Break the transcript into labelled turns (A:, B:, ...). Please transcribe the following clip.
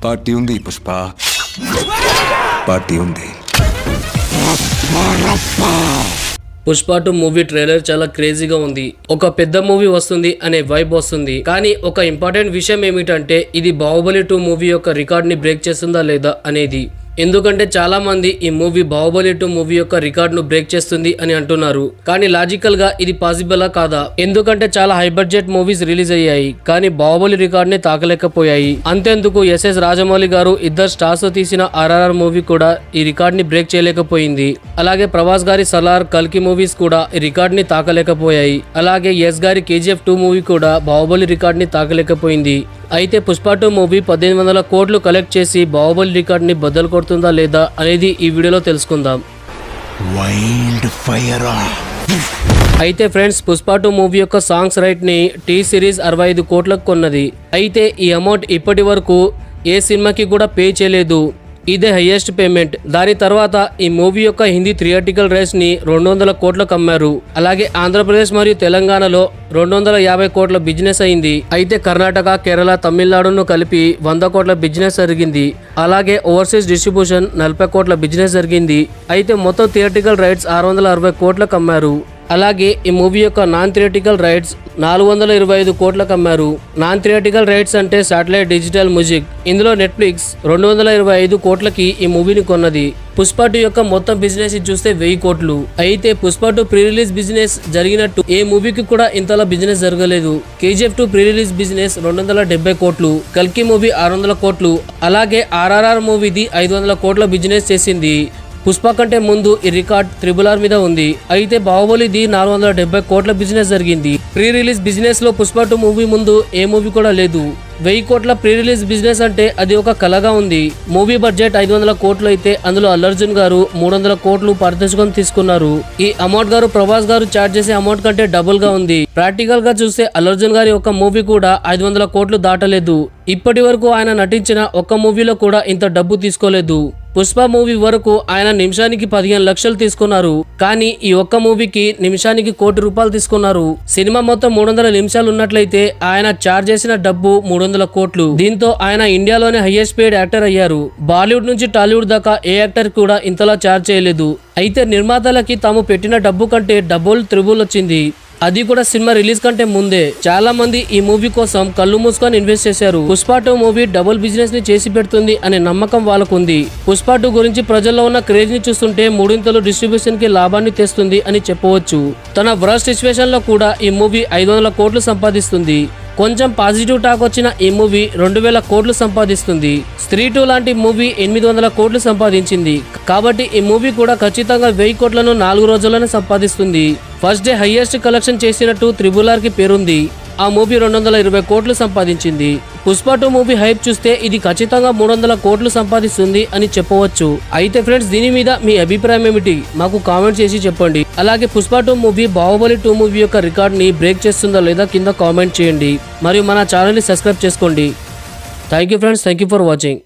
A: Party ఉంది Pushpa, party ఉంది.
B: Pushpa 2 movie trailer చాలా క్రేజీగా ఉంది. ఒక పెద్ద మూవీ వస్తుంది అనే వైబ్ వస్తుంది. కానీ ఒక ఇంపార్టెంట్ విషయం ఏమిటంటే ఇది బాహుబలి 2 మూవీ యొక్క రికార్డ్ ని బ్రేక్ చేస్తుందా లేదా అనేది. ఎందుకంటే చాలా మంది ఈ మూవీ బాహుబలి 2 మూవీ యొక్క రికార్డ్ ను బ్రేక్ చేస్తుంది అని అంటున్నారు. కానీ లాజికల్ గా ఇది పాసిబుల్ కాదా? ఎందుకంటే చాలా హై బడ్జెట్ మూవీస్ రిలీజ్ అయ్యాయి కానీ బాహుబలి రికార్డ్ ని తాకలేకపోయాయి. అంతేందుకు ఎస్ఎస్ రాజమౌళి గారు ఇద్దరు స్టార్స్ తో తీసిన RRR మూవీ కూడా ఈ రికార్డ్ ని బ్రేక్ చేయలేకపోయింది. అలాగే ప్రభాస్ గారి సలార్, కల్కి మూవీస్ కూడా ఈ రికార్డ్ ని తాకలేకపోయాయి. అలాగే ఎస్ గారి KGF 2 మూవీ కూడా బాహుబలి రికార్డ్ ని తాకలేకపోయింది. అయితే పుష్ప 2 మూవీ 1800 కోట్లు కలెక్ట్ చేసి బాహుబలి రికార్డ్ ని బద్దలు కొడుతుందా లేదా అనేది ఈ వీడియోలో తెలుసుకుందాం. అయితే ఫ్రెండ్స్, పుష్ప 2 మూవీ యొక్క సాంగ్స్ రైట్ ని టీ సిరీస్ 65 కోట్లకు కొన్నది. అయితే ఈ అమౌంట్ ఇప్పటి వరకు ఏ సినిమాకి కూడా పే చేయలేదు. ఇదే హైయెస్ట్ పేమెంట్. దాని తర్వాత ఈ మూవీ యొక్క హిందీ థియేట్రికల్ రైట్స్ ని 200 కోట్లకు అమ్మారు. అలాగే ఆంధ్రప్రదేశ్ మరియు తెలంగాణలో 250 కోట్ల బిజినెస్ అయింది. అయితే కర్ణాటక, కేరళ, తమిళనాడును కలిపి 100 కోట్ల బిజినెస్ జరిగింది. అలాగే ఓవర్సీస్ డిస్ట్రిబ్యూషన్ 40 కోట్ల బిజినెస్ జరిగింది. అయితే మొత్తం థియేట్రికల్ రైట్స్ 660 కోట్లకు అమ్మారు. అలాగే ఈ మూవీ యొక్క నాన్ థియేట్రికల్ రైట్స్ 425 కోట్లకు అమ్మారు. నాన్ థియేట్రికల్ రైట్స్ అంటే శాటిలైట్, డిజిటల్, మ్యూజిక్. ఇందులో నెట్ఫ్లిక్స్ 225 కోట్లకి ఈ మూవీని కొన్నది. పుష్ప 2 యొక్క మొత్తం బిజినెస్ చూస్తే 1000 కోట్లు. అయితే పుష్ప 2 ప్రీ రిలీజ్ బిజినెస్ జరిగినట్టు ఏ మూవీకి కూడా ఇంతలా బిజినెస్ జరగలేదు. KGF 2 ప్రీ రిలీజ్ బిజినెస్ 270 కోట్లు, కల్కి మూవీ 600 కోట్లు, అలాగే RRR మూవీది 500 కోట్ల బిజినెస్ చేసింది. పుష్ప కంటే ముందు ఈ రికార్డ్ RRR మీద ఉంది. అయితే బాహుబలిది 470 కోట్ల బిజినెస్ జరిగింది. ప్రీ రిలీజ్ బిజినెస్ లో పుష్ప 2 మూవీ ముందు ఏ మూవీ కూడా లేదు. 1000 కోట్ల ప్రీ రిలీజ్ బిజినెస్ అంటే అది ఒక కలగా ఉంది. మూవీ బడ్జెట్ 500 కోట్లు అయితే అందులో అల్లు అర్జున్ గారు 300 కోట్లు పారితోషికం తీసుకున్నారు. ఈ అమౌంట్ గారు ప్రభాస్ గారు చార్జ్ చేసే అమౌంట్ కంటే డబుల్ గా ఉంది. ప్రాక్టికల్ గా చూస్తే అల్లు అర్జున్ గారి ఒక మూవీ కూడా 500 కోట్లు దాటలేదు. ఇప్పటి వరకు ఆయన నటించిన ఒక్క మూవీలో కూడా ఇంత డబ్బు తీసుకోలేదు. పుష్ప మూవీ వరకు ఆయన నిమిషానికి 15 లక్షలు తీసుకున్నారు. కానీ ఈ ఒక్క మూవీకి నిమిషానికి 1 కోటి రూపాయలు తీసుకున్నారు. సినిమా మొత్తం 300 నిమిషాలు ఉన్నట్లయితే ఆయన చార్జ్ చేసిన డబ్బు 300 కోట్లు. దీంతో ఆయన ఇండియాలోనే హైయెస్ట్ పేడ్ యాక్టర్ అయ్యారు. బాలీవుడ్ నుంచి టాలీవుడ్ దాకా ఏ యాక్టర్ కూడా ఇంతలా చార్జ్ చేయలేదు. అయితే నిర్మాతలకి తాము పెట్టిన డబ్బు కంటే డబుల్, త్రిబుల్ వచ్చింది. అది కూడా సినిమా రిలీజ్ కంటే ముందే. చాలా మంది ఈ మూవీ కోసం కళ్ళు మూసుకొని ఇన్వెస్ట్ చేశారు. పుష్ప 2 మూవీ డబుల్ బిజినెస్ ని చేసి పెడుతుంది అనే నమ్మకం వాళ్ళకుంది. పుష్ప 2 గురించి ప్రజల్లో ఉన్న క్రేజ్ ని చూస్తుంటే 3 డిస్ట్రిబ్యూషన్ కి లాభాన్ని తెస్తుంది అని చెప్పవచ్చు. తన వర్స్ట్ సిచ్యువేషన్ లో కూడా ఈ మూవీ 500 కోట్లు సంపాదిస్తుంది. కొంచెం పాజిటివ్ టాక్ వచ్చిన ఈ మూవీ 2000 కోట్లు సంపాదిస్తుంది. స్త్రీ 2 లాంటి మూవీ 800 కోట్లు సంపాదించింది. కాబట్టి ఈ మూవీ కూడా ఖచ్చితంగా 1000 కోట్లను 4 రోజుల్లోనే సంపాదిస్తుంది. ఫస్ట్ డే హైయెస్ట్ కలెక్షన్ చేసినట్టు RRR కి పేరుంది. ఆ మూవీ 220 కోట్లు సంపాదించింది. పుష్ప 2 మూవీ హైప్ చూస్తే ఇది ఖచ్చితంగా 300 కోట్లు సంపాదిస్తుంది అని చెప్పవచ్చు. అయితే ఫ్రెండ్స్, దీని మీద మీ అభిప్రాయం ఏమిటి? మాకు కామెంట్ చేసి చెప్పండి. అలాగే పుష్ప 2 మూవీ బాహుబలి 2 మూవీ యొక్క రికార్డ్ ని బ్రేక్ చేస్తుందా లేదా కింద కామెంట్ చేయండి. మరియు మన ఛానల్ ని సబ్స్క్రైబ్ చేసుకోండి. Thank you friends, thank you for watching.